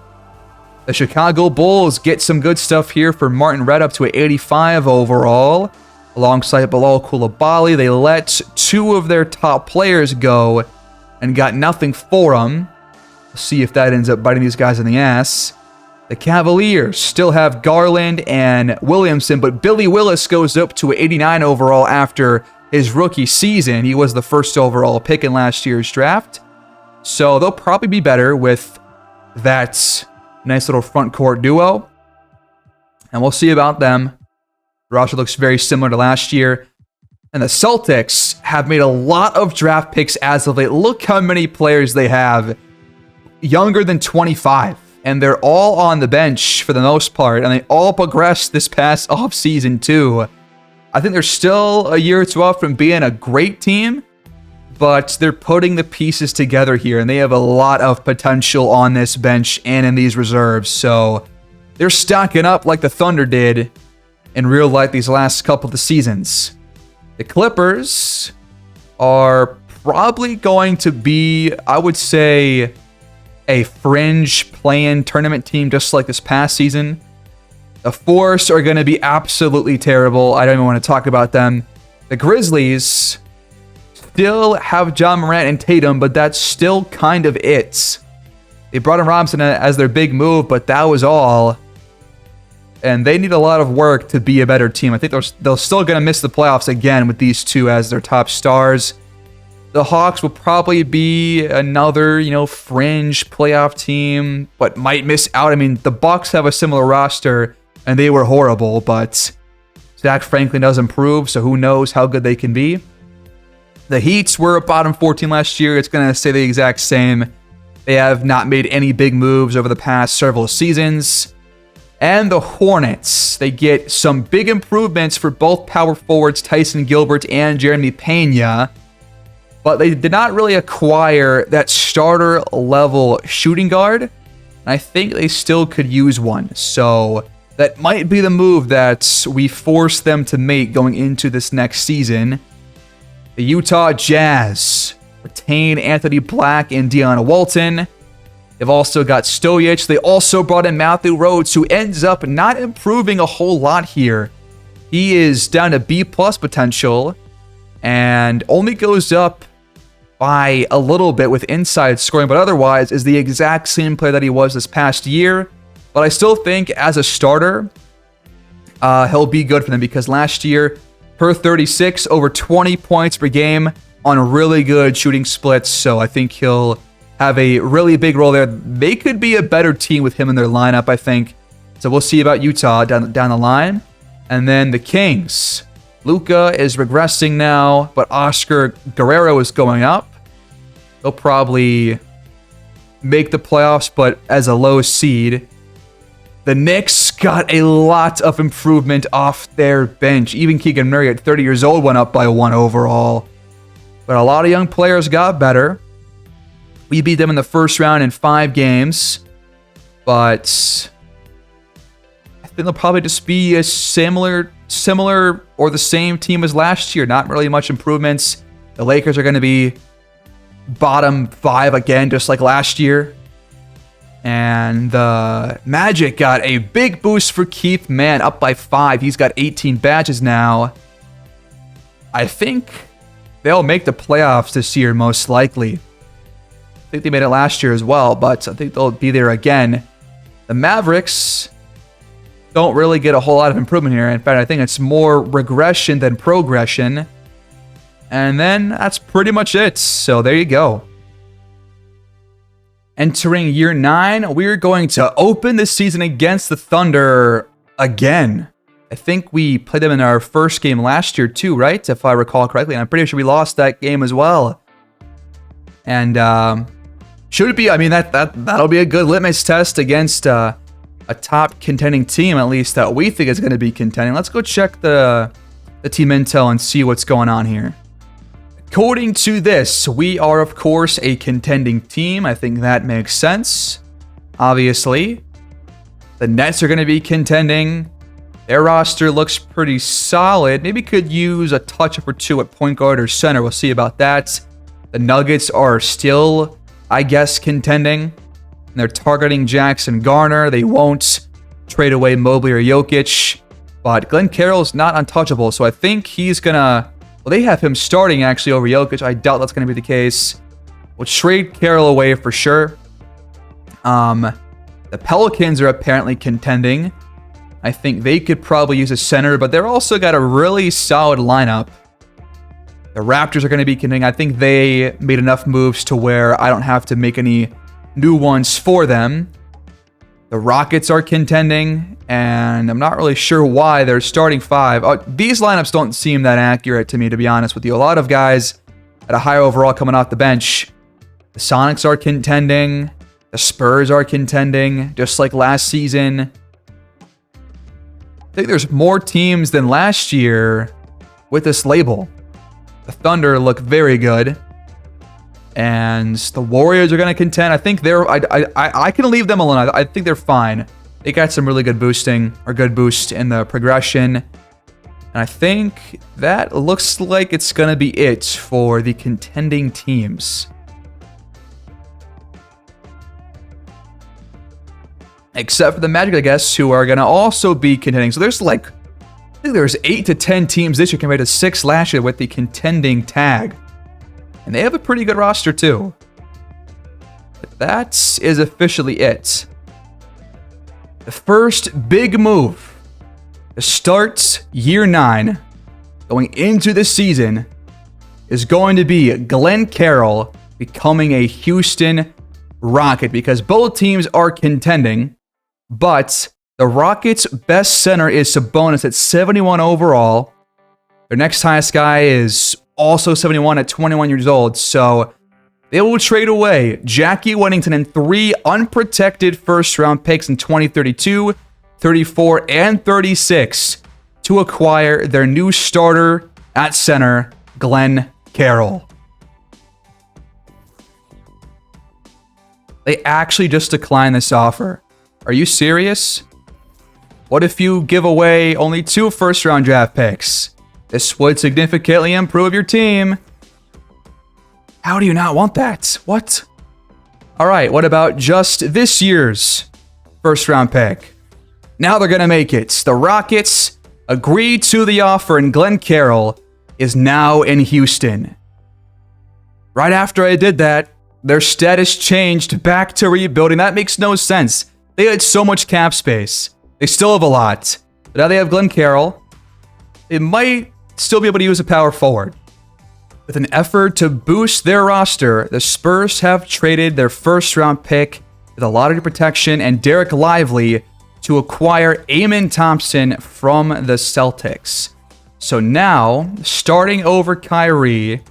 Speaker 1: The Chicago Bulls get some good stuff here for Martin Red up to an 85 overall. Alongside Bilal Coulibaly, they let 2 of their top players go and got nothing for them. We'll see if that ends up biting these guys in the ass. The Cavaliers still have Garland and Williamson, but Billy Willis goes up to an 89 overall after his rookie season. He was the first overall pick in last year's draft. So they'll probably be better with that nice little front court duo. And we'll see about them. The roster looks very similar to last year. And the Celtics have made a lot of draft picks as of late. Look how many players they have younger than 25. And they're all on the bench for the most part. And they all progressed this past offseason too. I think they're still a year or two off from being a great team. But they're putting the pieces together here, and they have a lot of potential on this bench and in these reserves. So they're stocking up like the Thunder did in real life these last couple of seasons. The Clippers are probably going to be, I would say, a fringe play-in tournament team just like this past season. The Force are going to be absolutely terrible. I don't even want to talk about them. The Grizzlies still have John Morant and Tatum, but that's still kind of it. They brought in Robinson as their big move, but that was all. And they need a lot of work to be a better team. I think they're still going to miss the playoffs again with these two as their top stars. The Hawks will probably be another, fringe playoff team, but might miss out. I mean, the Bucks have a similar roster, and they were horrible, but Zach Franklin does improve, so who knows how good they can be. The Heats were a bottom 14 last year. It's going to stay the exact same. They have not made any big moves over the past several seasons. And the Hornets, they get some big improvements for both power forwards Tyson Gilbert and Jeremy Pena, but they did not really acquire that starter level shooting guard. And I think they still could use one. So that might be the move that we force them to make going into this next season. The Utah Jazz retain Anthony Black and Deanna Walton. They've also got Stojic. They also brought in Matthew Rhodes, who ends up not improving a whole lot here. He is down to B+ potential and only goes up by a little bit with inside scoring, but otherwise is the exact same player that he was this past year. But I still think as a starter, he'll be good for them because last year, per 36, over 20 points per game on really good shooting splits. So I think he'll have a really big role there. They could be a better team with him in their lineup, I think. So we'll see about Utah down the line. And then the Kings. Luka is regressing now, but Oscar Guerrero is going up. They'll probably make the playoffs, but as a low seed. The Knicks got a lot of improvement off their bench. Even Keegan Murray at 30 years old went up by 1 overall. But a lot of young players got better. We beat them in the first round in 5 games. But I think they'll probably just be a similar or the same team as last year. Not really much improvements. The Lakers are going to be bottom 5 again, just like last year. And the Magic got a big boost for Keith Mann, up by 5. He's got 18 badges now. I think they'll make the playoffs this year, most likely. I think they made it last year as well, but I think they'll be there again. The Mavericks don't really get a whole lot of improvement here. In fact, I think it's more regression than progression. And then that's pretty much it. So there you go. Entering year 9, we're going to open the season against the Thunder again. I think we played them in our first game last year too, right? If I recall correctly. And I'm pretty sure we lost that game as well. And should it be? I mean, that'll be a good litmus test against a top contending team, at least that we think is going to be contending. Let's go check the team intel and see what's going on here. According to this, we are, of course, a contending team. I think that makes sense. Obviously, the Nets are going to be contending. Their roster looks pretty solid. Maybe could use a touch-up or two at point guard or center. We'll see about that. The Nuggets are still, I guess, contending. And they're targeting Jackson Garner. They won't trade away Mobley or Jokic. But Glenn Carroll's not untouchable, so I think he's going to... Well, they have him starting, actually, over Jokic. I doubt that's going to be the case. We'll trade Carroll away for sure. The Pelicans are apparently contending. I think they could probably use a center, but they're also got a really solid lineup. The Raptors are going to be contending. I think they made enough moves to where I don't have to make any new ones for them. The Rockets are contending, and I'm not really sure why they're starting 5. These lineups don't seem that accurate to me, to be honest with you. A lot of guys at a high overall coming off the bench. The Sonics are contending. The Spurs are contending, just like last season. I think there's more teams than last year with this label. The Thunder look very good. And the Warriors are going to contend. I think they're... I can leave them alone. I think they're fine. They got some really good boosting, or good boost in the progression. And I think that looks like it's going to be it for the contending teams. Except for the Magic, I guess, who are going to also be contending. So there's like... I think there's 8 to 10 teams this year compared to 6 last year with the contending tag. And they have a pretty good roster too. But that is officially it. The first big move to start year 9 going into the season is going to be Glenn Carroll becoming a Houston Rocket, because both teams are contending, but the Rockets' best center is Sabonis at 71 overall. Their next highest guy is also 71 at 21 years old, so they will trade away Jackie Whittington and 3 unprotected first-round picks in 2032, 34, and 36 to acquire their new starter at center, Glenn Carroll. They actually just declined this offer. Are you serious? What if you give away only 2 first-round draft picks? This would significantly improve your team. How do you not want that? What? Alright, what about just this year's first-round pick? Now they're gonna make it. The Rockets agreed to the offer, and Glenn Carroll is now in Houston. Right after I did that, their status changed back to rebuilding. That makes no sense. They had so much cap space. They still have a lot. But now they have Glenn Carroll. They might still be able to use a power forward. With an effort to boost their roster, the Spurs have traded their first-round pick with a lottery protection and Derek Lively to acquire Amen Thompson from the Celtics. So now, starting over Kyrie,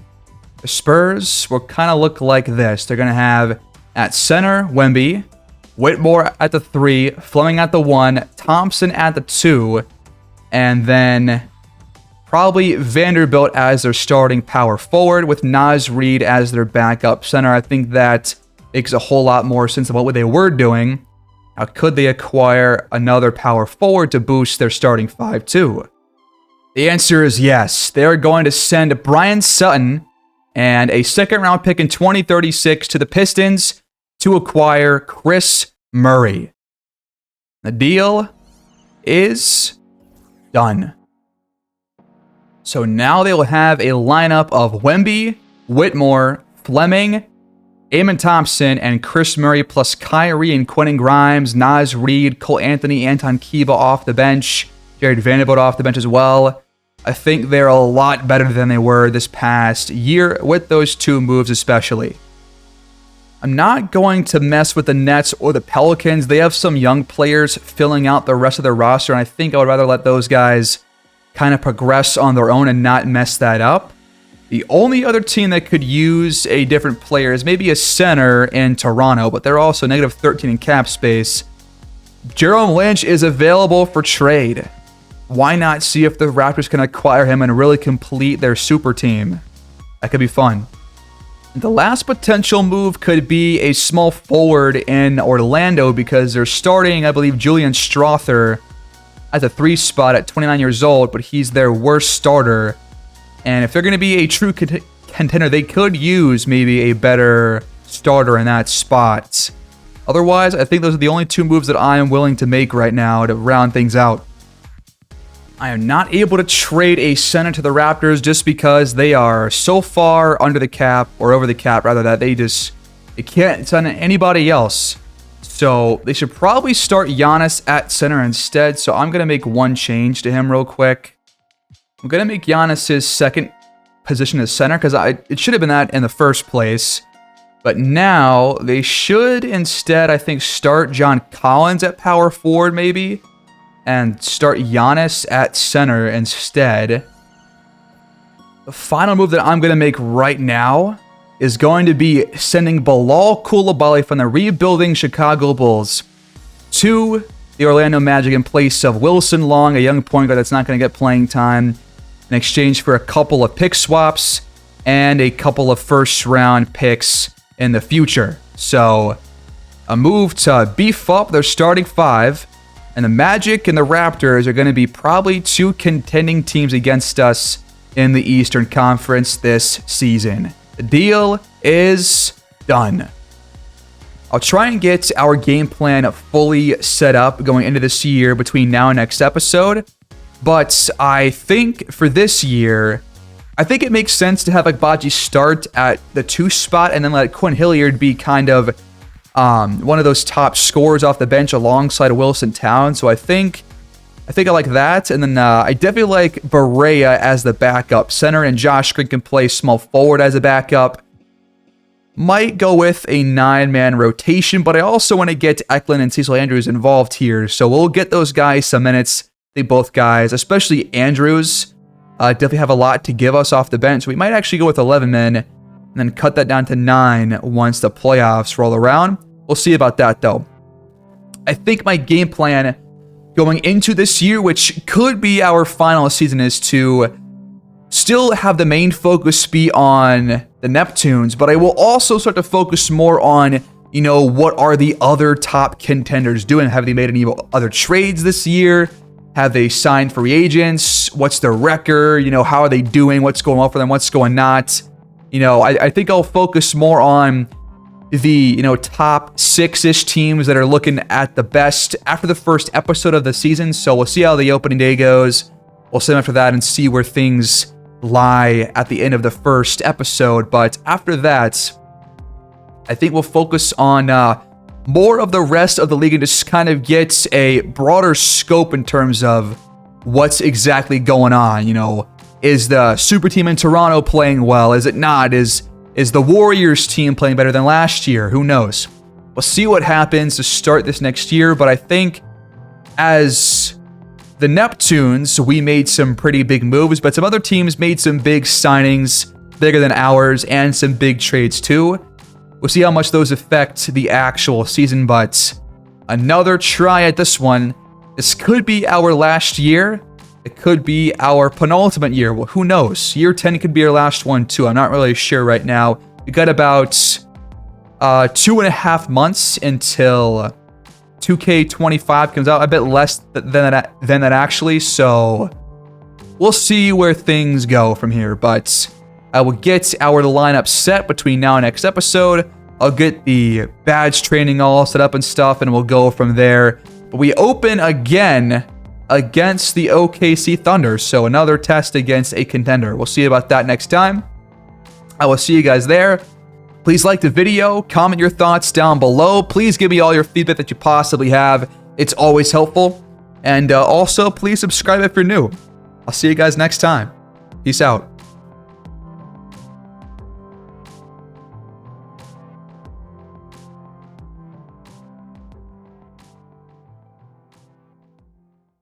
Speaker 1: the Spurs will kind of look like this. They're going to have at center, Wemby, Whitmore at the 3, Fleming at the 1, Thompson at the 2, and then probably Vanderbilt as their starting power forward with Naz Reid as their backup center. I think that makes a whole lot more sense than what they were doing. Now, could they acquire another power forward to boost their starting 5 too? The answer is yes. They're going to send Brian Sutton and a second-round pick in 2036 to the Pistons to acquire Chris Murray. The deal is done. So now they will have a lineup of Wemby, Whitmore, Fleming, Amen Thompson, and Chris Murray, plus Kyrie and Quentin Grimes, Naz Reid, Cole Anthony, Anton Kiba off the bench, Jared Vanderbilt off the bench as well. I think they're a lot better than they were this past year with those 2 moves especially. I'm not going to mess with the Nets or the Pelicans. They have some young players filling out the rest of their roster, and I think I would rather let those guys kind of progress on their own and not mess that up. The only other team that could use a different player is maybe a center in Toronto, but they're also negative 13 in cap space. Jerome Lynch is available for trade. Why not see if the Raptors can acquire him and really complete their super team? That could be fun. The last potential move could be a small forward in Orlando, because they're starting, I believe, Julian Strawther at the 3 spot at 29 years old, but he's their worst starter. And if they're going to be a true contender, they could use maybe a better starter in that spot. Otherwise, I think those are the only 2 moves that I am willing to make right now to round things out. I am not able to trade a center to the Raptors just because they are so far under the cap, or over the cap rather, that they can't sign anybody else. So they should probably start Giannis at center instead. So I'm going to make one change to him real quick. I'm going to make Giannis his second position as center, because it should have been that in the first place. But now they should instead, I think, start John Collins at power forward maybe, and start Giannis at center instead. The final move that I'm going to make right now is going to be sending Bilal Coulibaly from the rebuilding Chicago Bulls to the Orlando Magic in place of Wilson Long, a young point guard that's not going to get playing time, in exchange for a couple of pick swaps and a couple of first-round picks in the future. So, a move to beef up their starting 5. And the Magic and the Raptors are going to be probably 2 contending teams against us in the Eastern Conference this season. The deal is done. I'll try and get our game plan fully set up going into this year between now and next episode. But I think for this year, I think it makes sense to have Agbaji start at the 2 spot and then let Quinn Hilliard be kind of one of those top scorers off the bench alongside Wilson Town. So I think I like that. And then I definitely like Barea as the backup center, and Josh Green can play small forward as a backup. Might go with a 9-man rotation, but I also want to get Eklund and Cecil Andrews involved here. So we'll get those guys some minutes. They both guys, especially Andrews, definitely have a lot to give us off the bench. So we might actually go with 11 men and then cut that down to 9 once the playoffs roll around. We'll see about that, though. I think my game plan going into this year, which could be our final season, is to still have the main focus be on the Neptunes, but I will also start to focus more on, you know, what are the other top contenders doing? Have they made any other trades this year? Have they signed free agents? What's their record? You know, how are they doing? What's going well for them? What's going not? You know, I think I'll focus more on the, you know, top 6-ish teams that are looking at the best after the first episode of the season. So we'll see how the opening day goes. We'll sit after that and see where things lie at the end of the first episode. But after that, I think we'll focus on more of the rest of the league and just kind of get a broader scope in terms of what's exactly going on. You know, is the super team in Toronto playing well? Is it not? Is the Warriors team playing better than last year? Who knows? We'll see what happens to start this next year, but I think as the Neptunes, we made some pretty big moves, but some other teams made some big signings, bigger than ours, and some big trades too. We'll see how much those affect the actual season, but another try at this one. This could be our last year. It could be our penultimate year. Well, who knows? Year 10 could be our last one too. I'm not really sure right now. We got about 2.5 months until 2K25 comes out. A bit less than that actually. So we'll see where things go from here. But I will get our lineup set between now and next episode. I'll get the badge training all set up and stuff, and we'll go from there. But we open again against the OKC Thunder, so another test against a contender. We'll see about that next time. I will see you guys there. Please like the video, comment your thoughts down below. Please give me all your feedback that you possibly have. It's always helpful. And also, please subscribe if you're new. I'll see you guys next time. Peace out.